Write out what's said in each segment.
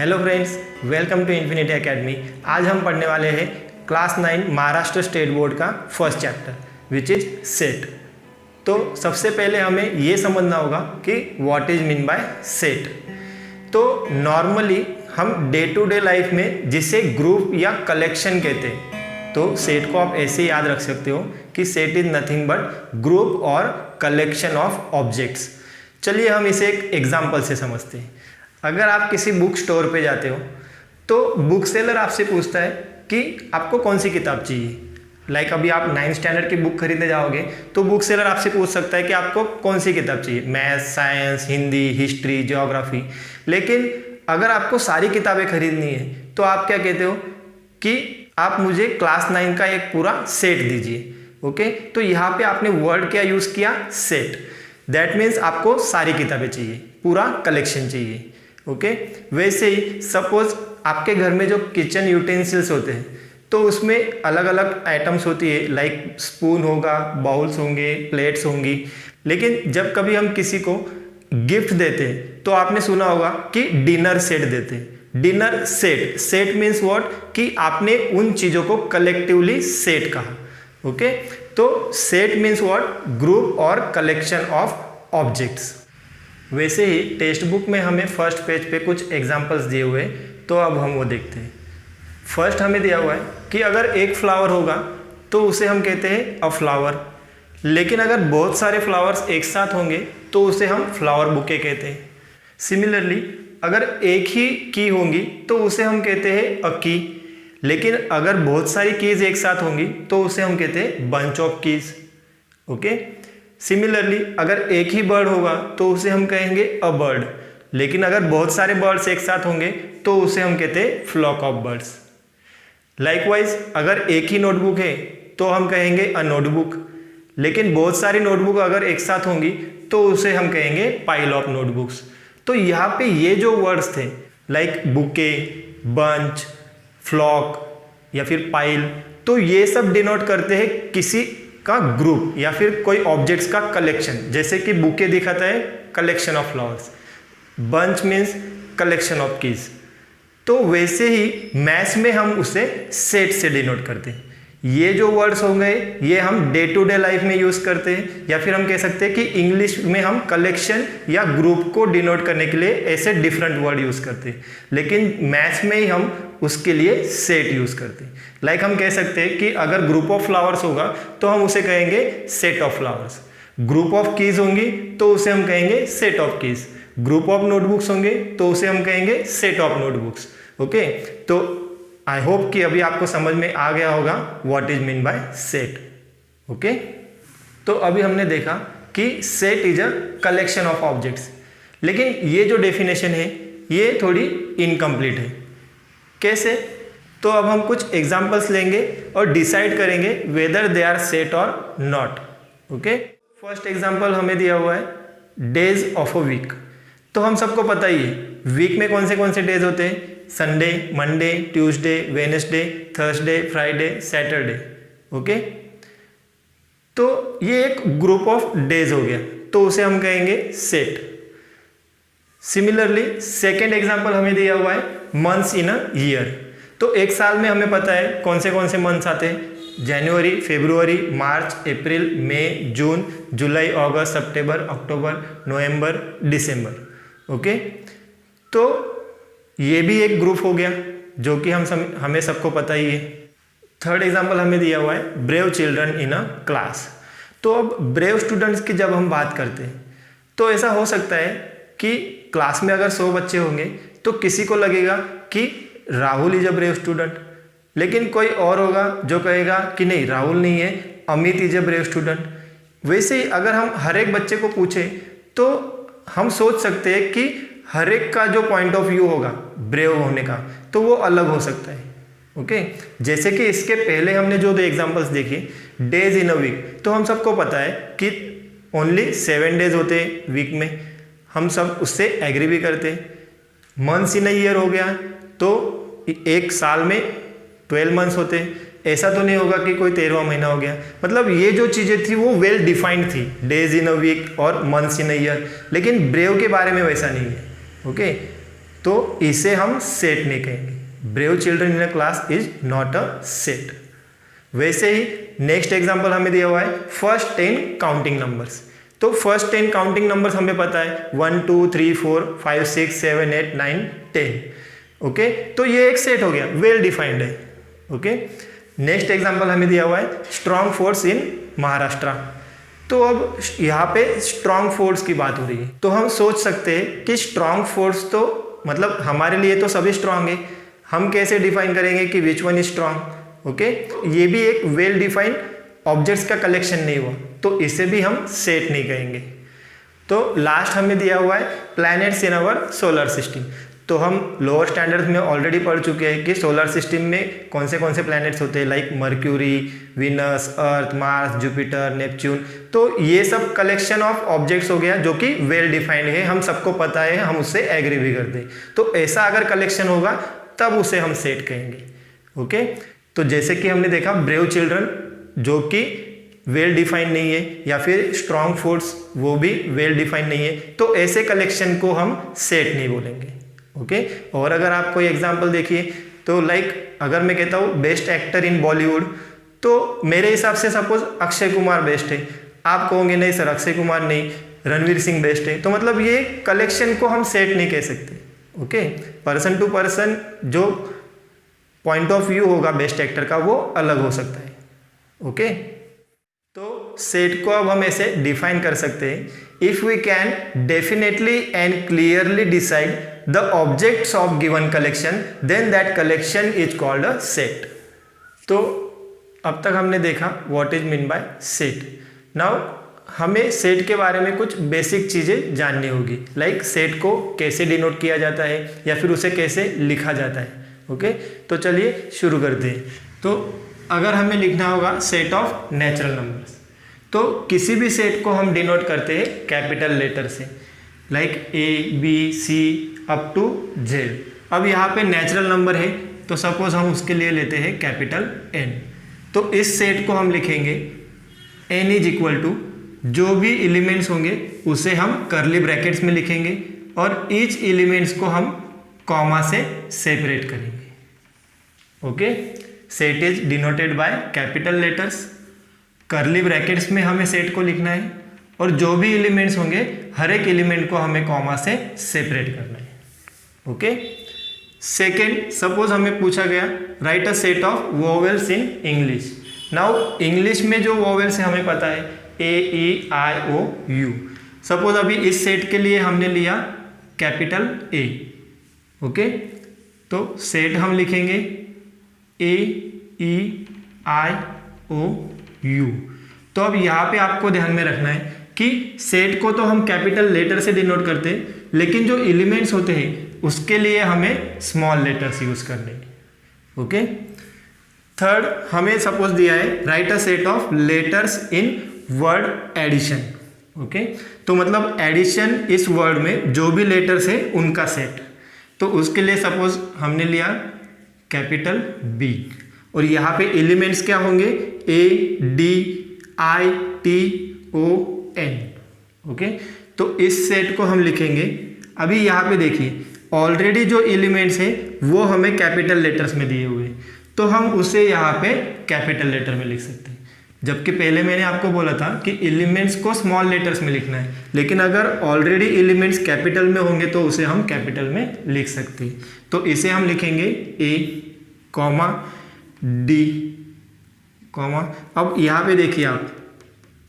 Hello friends, welcome to infinity academy. आज हम पढ़ने वाले हैं क्लास 9 महाराष्ट्र स्टेट बोर्ड का first chapter which is set. तो सबसे पहले हमें ये समझना होगा कि what is mean by set. तो नॉर्मली हम डे टू डे लाइफ में जिसे ग्रुप या कलेक्शन कहते हैं, तो सेट को आप ऐसे याद रख सकते हो कि set is nothing but group और कलेक्शन ऑफ ऑब्जेक्ट्स। चलिए हम इसे एक एग्जाम्पल से समझते हैं। अगर आप किसी बुक स्टोर पे जाते हो तो बुक सेलर आपसे पूछता है कि आपको कौन सी किताब चाहिए। अभी आप 9th स्टैंडर्ड की बुक खरीदने जाओगे तो बुक सेलर आपसे पूछ सकता है कि आपको कौन सी किताब चाहिए, math, science, Hindi, history, geography. लेकिन अगर आपको सारी किताबें खरीदनी है तो आप क्या कहते हो कि आप मुझे क्लास 9 का एक पूरा सेट दीजिए। ओके, तो यहाँ पे आपने वर्ड क्या यूज़ किया, सेट। दैट मीन्स आपको सारी किताबें चाहिए, पूरा कलेक्शन चाहिए। ओके, वैसे ही सपोज आपके घर में जो किचन यूटेंसिल्स होते हैं तो उसमें अलग अलग आइटम्स होती है, लाइक स्पून होगा, बाउल्स होंगे, प्लेट्स होंगी। लेकिन जब कभी हम किसी को गिफ्ट देते हैं तो आपने सुना होगा कि डिनर सेट देते हैं। Dinner set, set means what, कि आपने उन चीज़ों को कलेक्टिवली सेट कहा। ओके, तो सेट मीन्स व्हाट, ग्रुप और कलेक्शन ऑफ ऑब्जेक्ट्स। वैसे ही टेक्स्ट बुक में हमें फर्स्ट पेज पे कुछ एग्जांपल्स दिए हुए हैं, तो अब हम वो देखते हैं। फर्स्ट हमें दिया हुआ है कि अगर एक फ्लावर होगा तो उसे हम कहते हैं अ फ्लावर। लेकिन अगर बहुत सारे फ्लावर्स एक साथ होंगे तो उसे हम फ्लावर बुके कहते हैं। सिमिलरली अगर एक ही की होंगी तो उसे हम कहते हैं अ की। लेकिन अगर बहुत सारी कीज एक साथ होंगी तो उसे हम कहते हैं bunch of keys. Okay, similarly अगर एक ही बर्ड होगा तो उसे हम कहेंगे अ बर्ड। लेकिन अगर बहुत सारे बर्ड्स एक साथ होंगे तो उसे हम कहते हैं फ्लॉक ऑफ बर्ड्स। लाइकवाइज अगर एक ही नोटबुक है तो हम कहेंगे अ नोटबुक। लेकिन बहुत सारी नोटबुक अगर एक साथ होंगी तो उसे हम कहेंगे पाइल ऑफ नोटबुक्स। तो यहाँ पे ये जो वर्ड्स थे लाइक बुके, बंच, फ्लॉक या फिर पाइल, तो ये सब डिनोट करते हैं किसी का ग्रुप या फिर कोई ऑब्जेक्ट्स का कलेक्शन। जैसे कि बुके दिखाता है collection of flowers, bunch means collection of keys. तो वैसे ही मैथ्स में हम उसे सेट से डिनोट करते हैं। ये जो वर्ड्स हो गए ये हम डे टू डे लाइफ में यूज करते हैं, या फिर हम कह सकते हैं कि इंग्लिश में हम कलेक्शन या ग्रुप को डिनोट करने के लिए ऐसे डिफरेंट वर्ड यूज करते हैं। लेकिन मैथ्स में ही हम उसके लिए सेट यूज करते हैं। लाइक हम कह सकते हैं कि अगर ग्रुप ऑफ फ्लावर्स होगा तो हम उसे कहेंगे set of flowers. Group of keys होंगी तो उसे हम कहेंगे set of keys. Group of notebooks होंगे तो उसे हम कहेंगे सेट ऑफ नोटबुक्स। ओके, तो आई होप कि अभी आपको समझ में आ गया होगा what is mean by set. Okay, तो अभी हमने देखा कि set is a collection of objects. लेकिन ये जो डेफिनेशन है ये थोड़ी इनकम्प्लीट है। कैसे? तो अब हम कुछ एग्जांपल्स लेंगे और डिसाइड करेंगे वेदर दे आर सेट और नॉट। ओके, फर्स्ट एग्जांपल हमें दिया हुआ है डेज ऑफ अ वीक। तो हम सबको पता ही है वीक में कौन से डेज होते हैं, Sunday, Monday, Tuesday, Wednesday, Thursday, Friday, Saturday. Okay, तो ये एक ग्रुप ऑफ डेज हो गया तो उसे हम कहेंगे सेट। सिमिलरली सेकेंड एग्जांपल हमें दिया हुआ है मंथ्स इन अ ईयर। तो एक साल में हमें पता है कौन से मंथ्स आते हैं, जनवरी, फरवरी, मार्च, अप्रैल, मई, जून, जुलाई, अगस्त, सितंबर, अक्टूबर, नवंबर, दिसंबर। ओके, तो ये भी एक ग्रुप हो गया जो कि हमें सबको पता ही है। थर्ड एग्जांपल हमें दिया हुआ है brave children in a class. तो अब ब्रेव स्टूडेंट्स की जब हम बात करते हैं तो ऐसा हो सकता है कि क्लास में अगर 100 बच्चे होंगे तो किसी को लगेगा कि Rahul is a brave student. लेकिन कोई और होगा जो कहेगा कि नहीं, राहुल नहीं है, Amit is a brave student. वैसे ही अगर हम हर एक बच्चे को पूछें तो हम सोच सकते हैं कि हर एक का जो पॉइंट ऑफ व्यू होगा ब्रेव होने का तो वो अलग हो सकता है। ओके, जैसे कि इसके पहले हमने जो दो एग्जांपल्स देखे डेज इन अ वीक, तो हम सबको पता है कि ओनली 7 डेज होते हैं वीक में, हम सब उससे एग्री भी करते हैं। मंथ्स इन अ ईयर हो गया तो एक साल में 12 मंथ्स होते हैं। ऐसा तो नहीं होगा कि कोई 13वां महीना हो गया। मतलब ये जो चीज़ें थी वो वेल डिफाइंड थी, डेज इन अ वीक और मंथ्स इन अ ईयर। लेकिन ब्रेव के बारे में वैसा नहीं है। ओके, तो इसे हम सेट नहीं कहेंगे। Brave children in a class is not a set. वैसे ही नेक्स्ट एग्जांपल हमें दिया हुआ है फर्स्ट 10 काउंटिंग नंबर्स। तो फर्स्ट 10 काउंटिंग नंबर्स हमें पता है 1 2 3 4 5 6 7 8 9 10। ओके, तो ये एक सेट हो गया, वेल डिफाइंड है। ओके, नेक्स्ट एग्जांपल हमें दिया हुआ है स्ट्रॉन्ग फोर्स इन महाराष्ट्र। तो अब यहाँ पे स्ट्रॉन्ग फोर्स की बात हो रही है, तो हम सोच सकते हैं कि स्ट्रॉन्ग फोर्स तो मतलब हमारे लिए तो सभी स्ट्रॉन्ग है, हम कैसे डिफाइन करेंगे कि which one is strong. Okay, ये भी एक वेल डिफाइंड ऑब्जेक्ट्स का कलेक्शन नहीं हुआ, तो इसे भी हम सेट नहीं कहेंगे। तो लास्ट हमें दिया हुआ है planets in our solar system. तो हम लोअर स्टैंडर्ड्स में ऑलरेडी पढ़ चुके हैं कि सोलर सिस्टम में कौन से प्लैनेट्स होते हैं, लाइक मर्क्यूरी, वीनस, अर्थ, मार्स, जुपिटर, नेपच्यून। तो ये सब कलेक्शन ऑफ ऑब्जेक्ट्स हो गया जो कि वेल डिफाइंड है, हम सबको पता है, हम उससे एग्री भी करते हैं। तो ऐसा अगर कलेक्शन होगा तब उसे हम सेट कहेंगे। ओके, तो जैसे कि हमने देखा ब्रेव चिल्ड्रन जो कि वेल डिफाइंड नहीं है, या फिर स्ट्रॉन्ग फोर्स वो भी वेल डिफाइंड नहीं है, तो ऐसे कलेक्शन को हम सेट नहीं बोलेंगे। ओके, और अगर आप कोई एग्जांपल देखिए तो लाइक अगर मैं कहता हूँ बेस्ट एक्टर इन बॉलीवुड, तो मेरे हिसाब से सपोज अक्षय कुमार बेस्ट है, आप कहोगे नहीं सर अक्षय कुमार नहीं, रणवीर सिंह बेस्ट है। तो मतलब ये कलेक्शन को हम सेट नहीं कह सकते। ओके, पर्सन टू पर्सन जो पॉइंट ऑफ व्यू होगा बेस्ट एक्टर का वो अलग हो सकता है। ओके, तो सेट को अब हम ऐसे डिफाइन कर सकते हैं, if we can definitely and clearly decide the objects of given collection then that collection is called a set. तो अब तक हमने देखा what is mean by set. Now हमें सेट के बारे में कुछ बेसिक चीज़ें जाननी होगी, लाइक सेट को कैसे डिनोट किया जाता है या फिर उसे कैसे लिखा जाता है। ओके, तो चलिए शुरू करते हैं। तो अगर हमें लिखना होगा सेट ऑफ नेचुरल नंबर्स, तो किसी भी सेट को हम डिनोट करते हैं कैपिटल लेटर से, like A B C up to Z। अब यहाँ पे नेचुरल नंबर है तो सपोज हम उसके लिए लेते हैं कैपिटल N। तो इस सेट को हम लिखेंगे N इज इक्वल टू, जो भी एलिमेंट्स होंगे उसे हम कर्ली ब्रैकेट्स में लिखेंगे और ईच एलिमेंट्स को हम कॉमा से सेपरेट करेंगे। Okay, set is denoted by capital letters, curly brackets में हमें सेट को लिखना है और जो भी एलिमेंट्स होंगे हर एक एलिमेंट को हमें कॉमा से सेपरेट करना है। ओके, सेकेंड, सपोज हमें पूछा गया right a set of vowels in English. Now English में जो वोवेल्स है हमें पता है A-E-I-O-U। सपोज अभी इस सेट के लिए हमने लिया कैपिटल A। ओके, तो सेट हम लिखेंगे A-E-I-O-U। तो अब यहाँ पे आपको ध्यान में रखना है कि सेट को तो हम कैपिटल लेटर से डिनोट करते हैं, लेकिन जो एलिमेंट्स होते हैं उसके लिए हमें स्मॉल लेटर्स यूज करने हैं। ओके, थर्ड, हमें सपोज दिया है write a set of letters in word addition. Okay, तो मतलब एडिशन इस वर्ड में जो भी लेटर्स है उनका सेट। तो उसके लिए सपोज हमने लिया कैपिटल B और यहाँ पे एलिमेंट्स क्या होंगे A-D-I-T-O-N। ओके, तो इस सेट को हम लिखेंगे। अभी यहाँ पे देखिए ऑलरेडी जो एलिमेंट्स है वो हमें कैपिटल लेटर्स में दिए हुए हैं, तो हम उसे यहाँ पे कैपिटल लेटर में लिख सकते हैं। जबकि पहले मैंने आपको बोला था कि एलिमेंट्स को स्मॉल लेटर्स में लिखना है, लेकिन अगर ऑलरेडी एलिमेंट्स कैपिटल में होंगे तो उसे हम कैपिटल में लिख सकते हैं। तो इसे हम लिखेंगे A, D, अब यहाँ पे देखिए आप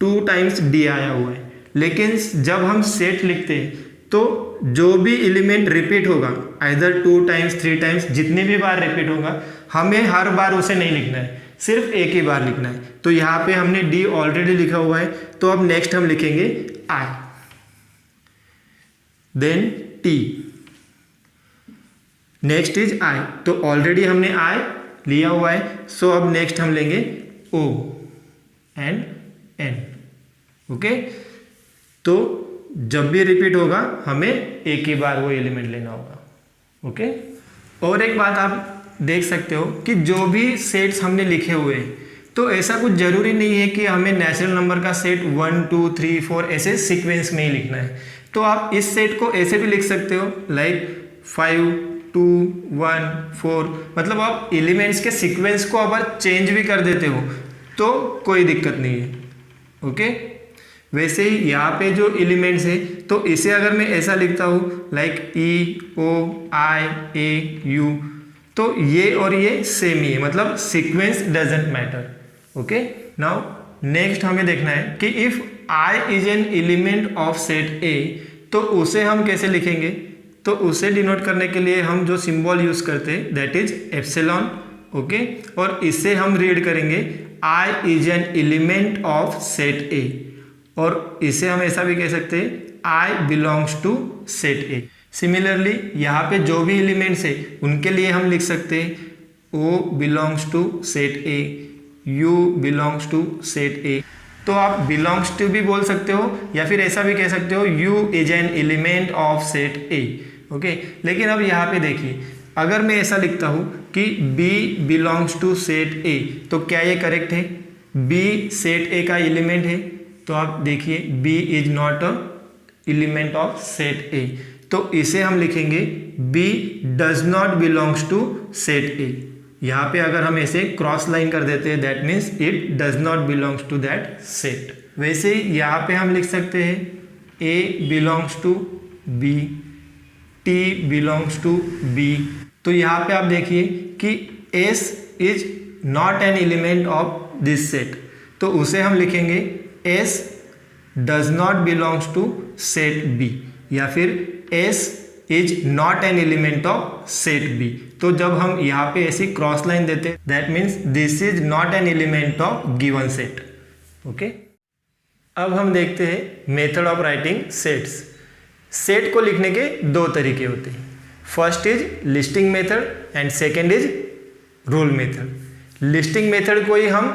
2 टाइम्स D आया हुआ है, लेकिन जब हम सेट लिखते हैं तो जो भी एलिमेंट रिपीट होगा आइदर 2 टाइम्स 3 टाइम्स, जितनी भी बार रिपीट होगा हमें हर बार उसे नहीं लिखना है, सिर्फ एक ही बार लिखना है। तो यहाँ पे हमने D ऑलरेडी लिखा हुआ है, तो अब नेक्स्ट हम लिखेंगे I, then T, next is I। तो ऑलरेडी हमने I लिया हुआ है, सो अब नेक्स्ट हम लेंगे O एंड N। ओके, तो जब भी रिपीट होगा हमें एक ही बार वो एलिमेंट लेना होगा। ओके, और एक बात आप देख सकते हो कि जो भी सेट्स हमने लिखे हुए हैं तो ऐसा कुछ ज़रूरी नहीं है कि हमें नेचुरल नंबर का सेट 1 2 3 4 ऐसे सीक्वेंस में ही लिखना है। तो आप इस सेट को ऐसे भी लिख सकते हो, लाइक 5 2 1 4, मतलब आप एलिमेंट्स के सीक्वेंस को अगर चेंज भी कर देते हो तो कोई दिक्कत नहीं है। ओके, वैसे ही यहाँ पे जो एलिमेंट्स है तो इसे अगर मैं ऐसा लिखता हूँ लाइक EOIAU, तो ये और ये सेम ही है, मतलब sequence doesn't matter. Okay, now next हमें देखना है कि if I is an element of set A, तो उसे हम कैसे लिखेंगे। तो उसे डिनोट करने के लिए हम जो सिंबल यूज करते हैं दैट इज एप्सिलॉन। ओके, और इसे हम रीड करेंगे I is an element of set A, और इसे हम ऐसा भी कह सकते हैं I belongs to set A। Similarly यहाँ पे जो भी एलिमेंट्स है उनके लिए हम लिख सकते हैं O belongs to set A, U belongs to set A। तो आप बिलोंग्स टू भी बोल सकते हो या फिर ऐसा भी कह सकते हो U is an element of set A। Okay, लेकिन अब यहाँ पे देखिए, अगर मैं ऐसा लिखता हूँ कि B belongs to set A, तो क्या ये करेक्ट है। B सेट A का एलिमेंट है, तो आप देखिए B is not a element of set A, तो इसे हम लिखेंगे B does not belongs to set A। यहाँ पे अगर हम ऐसे क्रॉस लाइन कर देते हैं that means it does not belongs to that set. वैसे ही यहाँ पे हम लिख सकते हैं A belongs to B, T belongs to B। तो यहाँ पे आप देखिए कि S is not an element of this set, तो उसे हम लिखेंगे S does not belongs to set B, या फिर S is not an element of set B। तो जब हम यहाँ पे ऐसी क्रॉस लाइन देते हैं that means this is not an element of given set. Okay, अब हम देखते हैं method of writing sets. Set को लिखने के दो तरीके होते हैं, first is listing method and second is rule method. Listing method को ही हम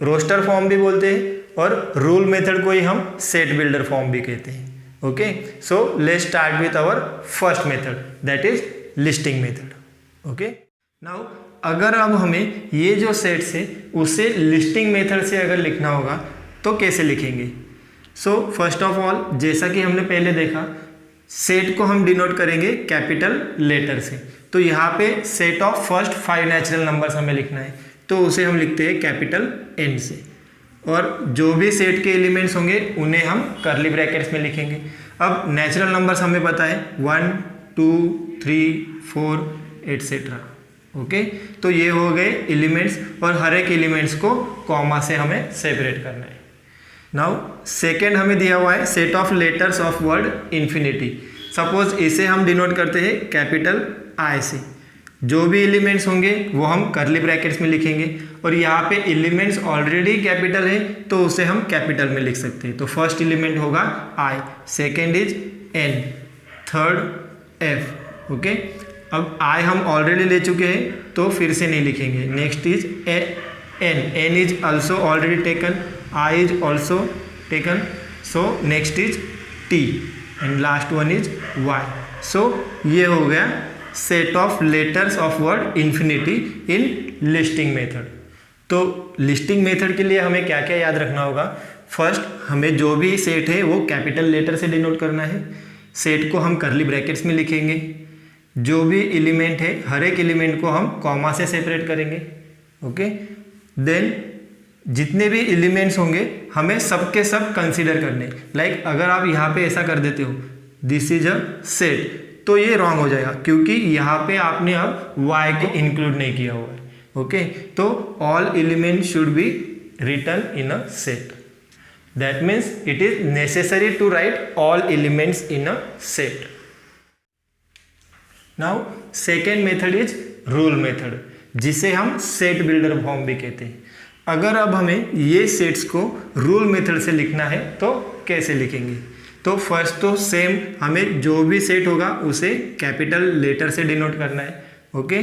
रोस्टर फॉर्म भी बोलते हैं और रूल मेथड को ही हम सेट बिल्डर फॉर्म भी कहते हैं। Okay, so let's start with our first method that is listing method. Okay, now अगर अब हमें ये जो सेट्स है उसे लिस्टिंग मेथड से अगर लिखना होगा तो कैसे लिखेंगे। सो फर्स्ट ऑफ ऑल, जैसा कि हमने पहले देखा, सेट को हम डिनोट करेंगे कैपिटल लेटर से। तो यहाँ पे set of first 5 natural numbers हमें लिखना है, तो उसे हम लिखते हैं कैपिटल N से, और जो भी सेट के एलिमेंट्स होंगे उन्हें हम कर्ली ब्रैकेट्स में लिखेंगे। अब नेचुरल नंबर्स हमें पता है 1 2 3 4 एटसेट्रा। ओके, तो ये हो गए एलिमेंट्स, और हर एक एलिमेंट्स को कॉमा से हमें सेपरेट करना है। नाउ सेकेंड हमें दिया हुआ है set of letters of word infinity. Suppose इसे हम डिनोट करते हैं कैपिटल I से। जो भी एलिमेंट्स होंगे वो हम कर्ली ब्रैकेट्स में लिखेंगे, और यहाँ पे एलिमेंट्स ऑलरेडी कैपिटल है तो उसे हम कैपिटल में लिख सकते हैं। तो फर्स्ट एलिमेंट होगा I, second is N, third F। Okay, अब I हम ऑलरेडी ले चुके हैं तो फिर से नहीं लिखेंगे। Next is N is also already taken, I is also taken, so next is T and last one is Y। सो ये हो गया set of letters of word infinity in listing method. तो लिस्टिंग मेथड के लिए हमें क्या क्या याद रखना होगा। फर्स्ट, हमें जो भी सेट है वो कैपिटल लेटर से डिनोट करना है। सेट को हम कर्ली ब्रैकेट्स में लिखेंगे। जो भी एलिमेंट है हर एक एलिमेंट को हम कॉमा से सेपरेट करेंगे। ओके, देन जितने भी एलिमेंट्स होंगे हमें सबके सब कंसीडर करने। लाइक अगर आप यहाँ पे ऐसा कर देते हो दिस इज अ सेट, तो ये रॉन्ग हो जाएगा क्योंकि यहाँ पे आपने अब y को इंक्लूड नहीं किया हुआ है। ओके, तो all element should be written in a set. That means it is necessary to write all elements in a set. Now second method is rule method, जिसे हम सेट बिल्डर फॉर्म भी कहते हैं। अगर अब हमें ये सेट्स को रूल मेथड से लिखना है तो कैसे लिखेंगे। तो फर्स्ट तो सेम, हमें जो भी सेट होगा उसे कैपिटल लेटर से डिनोट करना है। ओके,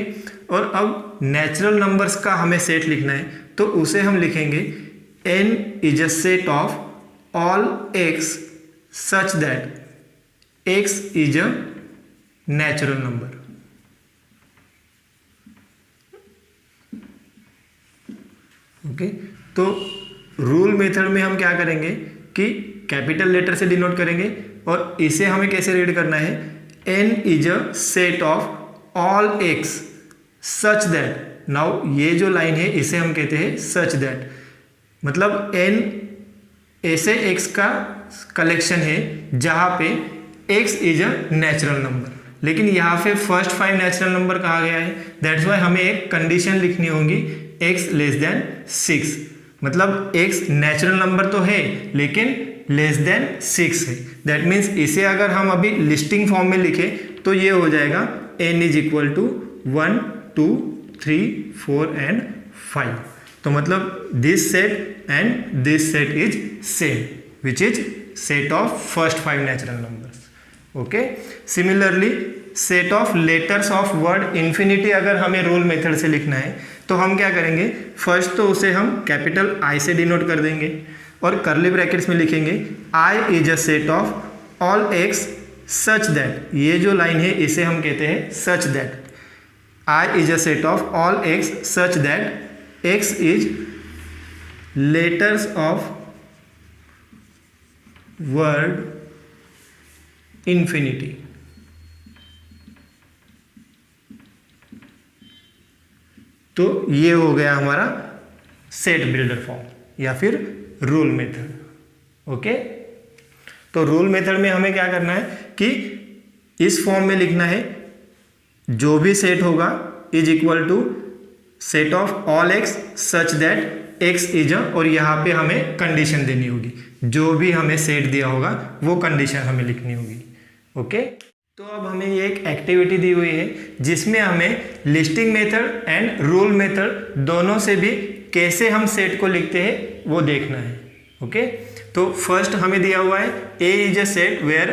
और अब नेचुरल नंबर्स का हमें सेट लिखना है तो उसे हम लिखेंगे N is a set of all x such that x is a natural number. Okay, तो रूल मेथड में हम क्या करेंगे कि कैपिटल लेटर से डिनोट करेंगे, और इसे हमें कैसे रीड करना है n is a set of all x such that, now ये जो लाइन है इसे हम कहते हैं सच दैट, मतलब n ऐसे x का कलेक्शन है जहाँ पे x is a natural number, लेकिन यहाँ पे फर्स्ट 5 नेचुरल नंबर कहा गया है, दैट्स वाई हमें एक कंडीशन लिखनी होगी x लेस देन 6, मतलब x नेचुरल नंबर तो है लेकिन लेस देन 6 है। दैट मीन्स इसे अगर हम अभी लिस्टिंग फॉर्म में लिखें तो ये हो जाएगा n is equal to 1 2 3 4 and 5, तो मतलब this set and this set is same which is set of first 5 natural numbers. Okay, similarly set of letters of word infinity अगर हमें रूल मेथड से लिखना है तो हम क्या करेंगे, फर्स्ट तो उसे हम कैपिटल I से डिनोट कर देंगे और कर्ली ब्रैकेट्स में लिखेंगे I is a set of all x such that, ये जो लाइन है इसे हम कहते हैं such that, I is a set of all x such that x is letters of word infinity. तो ये हो गया हमारा सेट बिल्डर फॉर्म या फिर रूल मेथड। ओके, तो रूल मेथड में हमें क्या करना है कि इस फॉर्म में लिखना है जो भी सेट होगा is equal to set of all x such that x is a, और यहाँ पे हमें कंडीशन देनी होगी, जो भी हमें सेट दिया होगा वो कंडीशन हमें लिखनी होगी। ओके, तो अब हमें ये एक एक्टिविटी दी हुई है जिसमें हमें listing method and rule method दोनों से भी कैसे हम सेट को लिखते हैं वो देखना है। ओके, तो फर्स्ट हमें दिया हुआ है A is a set where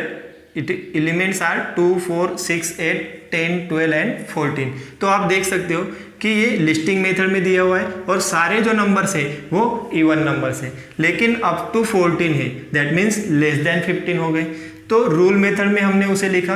it elements are 2 4 6 8 10 12 and 14। तो आप देख सकते हो कि ये लिस्टिंग मेथड में दिया हुआ है और सारे जो नंबर्स है वो इवन नंबर्स है, लेकिन अप टू 14 है, दैट मीन्स लेस देन 15 हो गए। तो रूल मेथड में हमने उसे लिखा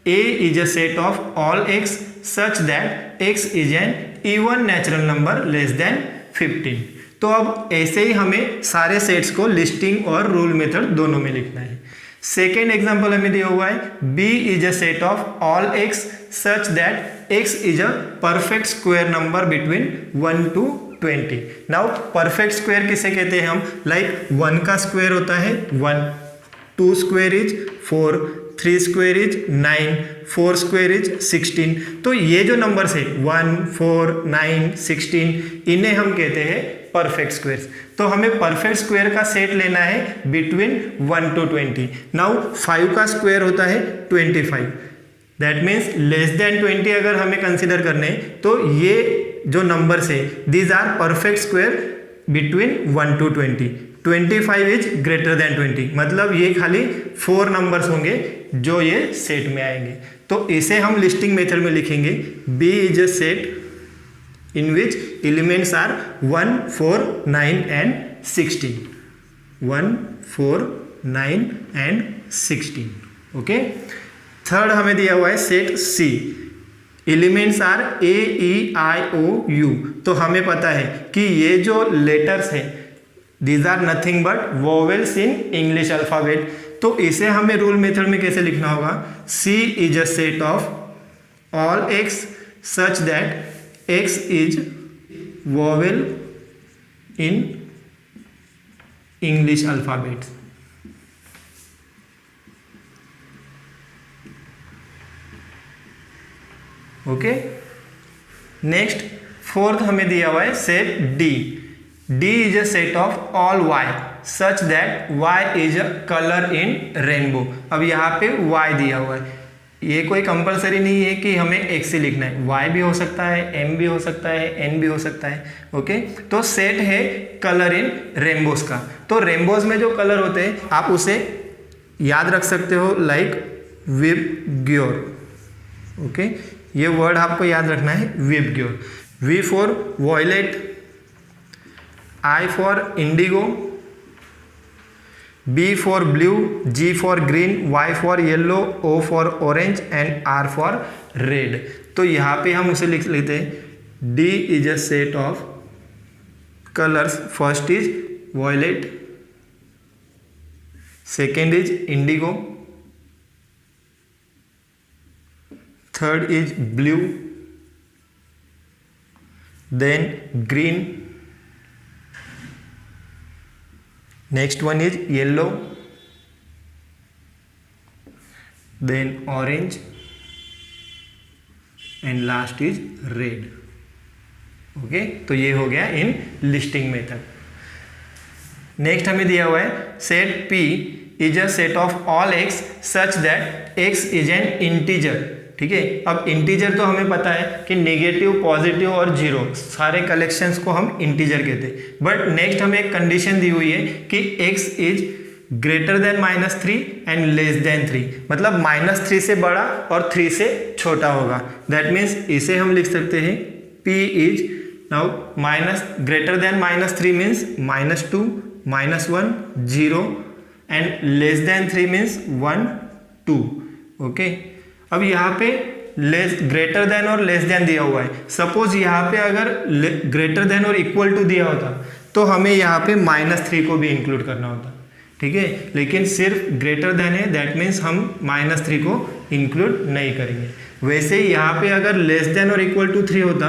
A is a set of all x such that x is an even natural number less than 15। तो अब ऐसे ही हमें सारे सेट्स को लिस्टिंग और रूल मेथड दोनों में लिखना है। सेकेंड एग्जाम्पल हमें दिया हुआ है B is a set of all x such that x is a perfect square number between 1 to 20। Now perfect square किसे कहते हैं हम, लाइक 1 का स्क्वायर होता है 1, 2 square is 4, 3 square is 9, 4 square is 16। तो ये जो नंबर्स है 1 4 9 16 इन्हें हम कहते हैं परफेक्ट स्क्वायर्स। तो हमें परफेक्ट स्क्वायर का सेट लेना है बिटवीन 1 to 20। नाउ 5 का स्क्वायर होता है 25, दैट मीन्स लेस देन 20 अगर हमें कंसिडर करने तो ये जो नंबर्स है these are perfect square between 1 to 20। 25 is greater than 20, मतलब ये खाली 4 नंबर्स होंगे जो ये सेट में आएंगे। तो इसे हम लिस्टिंग मेथड में लिखेंगे B is a set in which elements are 1 4 9 and 16, 1 4 9 and 16। Okay, third हमें दिया हुआ है set C, elements are A E I O U। तो हमें पता है कि ये जो लेटर्स है these are nothing but vowels in English alphabet. तो इसे हमें रूल मेथड में कैसे लिखना होगा, C is a set of all x such that x is vowel in English alphabet। Okay, next fourth हमें दिया हुआ है set D। D is a set of all y such that y is a colour in rainbow. अब यहाँ पे y दिया हुआ है, ये कोई कंपलसरी नहीं है कि हमें x ही लिखना है, y भी हो सकता है, m भी हो सकता है, n भी हो सकता है। ओके, तो सेट है कलर इन रेनबोज का। तो रेनबोज में जो कलर होते हैं आप उसे याद रख सकते हो लाइक विबग्योर। ओके, ये वर्ड आपको याद रखना है VIBGYOR. V for violet, I for indigo, B for blue, G for green, Y for yellow, O for orange and R for red. तो यहाँ पे हम उसे लिख लेते हैं D is a set of colours, first is violet, second is indigo, third is blue, then green, next one is yellow, then orange and last is red. Okay, तो ये हो गया इन लिस्टिंग मेथड। नेक्स्ट हमें दिया हुआ है set P is a set of all x such that x is an integer. ठीक है, अब इंटीजर तो हमें पता है कि नेगेटिव, पॉजिटिव और जीरो सारे कलेक्शंस को हम इंटीजर कहते हैं। बट नेक्स्ट हमें एक कंडीशन दी हुई है कि x is greater then -3 and less than 3, मतलब -3 से बड़ा और 3 से छोटा होगा। दैट मीन्स इसे हम लिख सकते हैं P is now greater than -3 means -2, -1, 0 and less than 3 means 1, 2। Okay, अब यहाँ पे ग्रेटर देन और लेस देन दिया हुआ है। सपोज यहाँ पे अगर ग्रेटर देन और इक्वल टू दिया होता तो हमें यहाँ पे -3 को भी इंक्लूड करना होता। ठीक है, लेकिन सिर्फ ग्रेटर देन है, दैट मीन्स हम -3 को इंक्लूड नहीं करेंगे। वैसे ही यहाँ पे अगर लेस देन और इक्वल टू 3 होता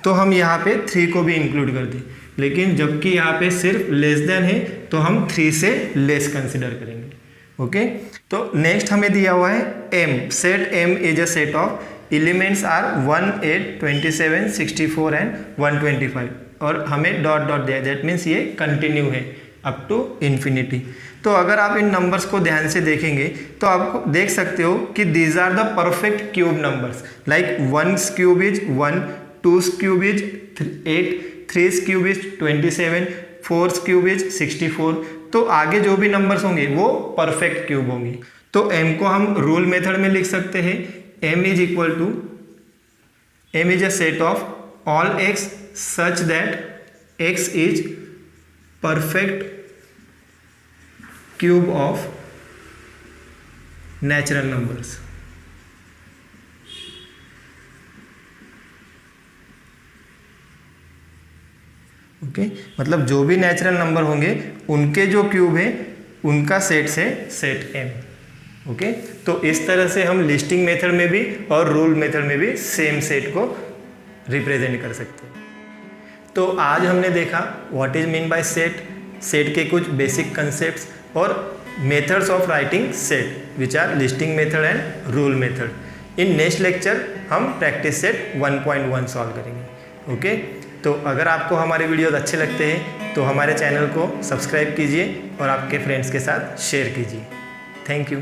तो हम यहाँ पे 3 को भी इंक्लूड करते, लेकिन जबकि यहाँ पे सिर्फ लेस देन है तो हम 3 से लेस कंसिडर करेंगे। ओके, तो नेक्स्ट हमें दिया हुआ है M। Set M is a set of elements are 1, 8, 27, 64 and 125 और हमें डॉट डॉट दिया, दैट मीन्स ये कंटिन्यू है अप टू इन्फिनिटी। तो अगर आप इन नंबर्स को ध्यान से देखेंगे तो आपको देख सकते हो कि these are the perfect cube numbers, like 1's cube is 1, 2's cube is 8, 3's cube is 27, 4's cube is 64। तो आगे जो भी नंबर्स होंगे वो परफेक्ट क्यूब होंगे। तो m को हम रूल मेथड में लिख सकते हैं m is equal to m is a set of all x such that x is perfect cube of natural numbers. Okay, मतलब जो भी नेचुरल नंबर होंगे उनके जो क्यूब है उनका सेट से सेट M। ओके, तो इस तरह से हम लिस्टिंग मेथड में भी और रूल मेथड में भी सेम सेट को रिप्रेजेंट कर सकते हैं। तो आज हमने देखा what is mean by set, set के कुछ बेसिक कंसेप्ट्स और methods of writing set which are listing method and rule method. In next lecture हम प्रैक्टिस सेट 1.1 सॉल्व करेंगे। ओके, तो अगर आपको हमारे वीडियोस अच्छे लगते हैं तो हमारे चैनल को सब्सक्राइब कीजिए और आपके फ्रेंड्स के साथ शेयर कीजिए। Thank you.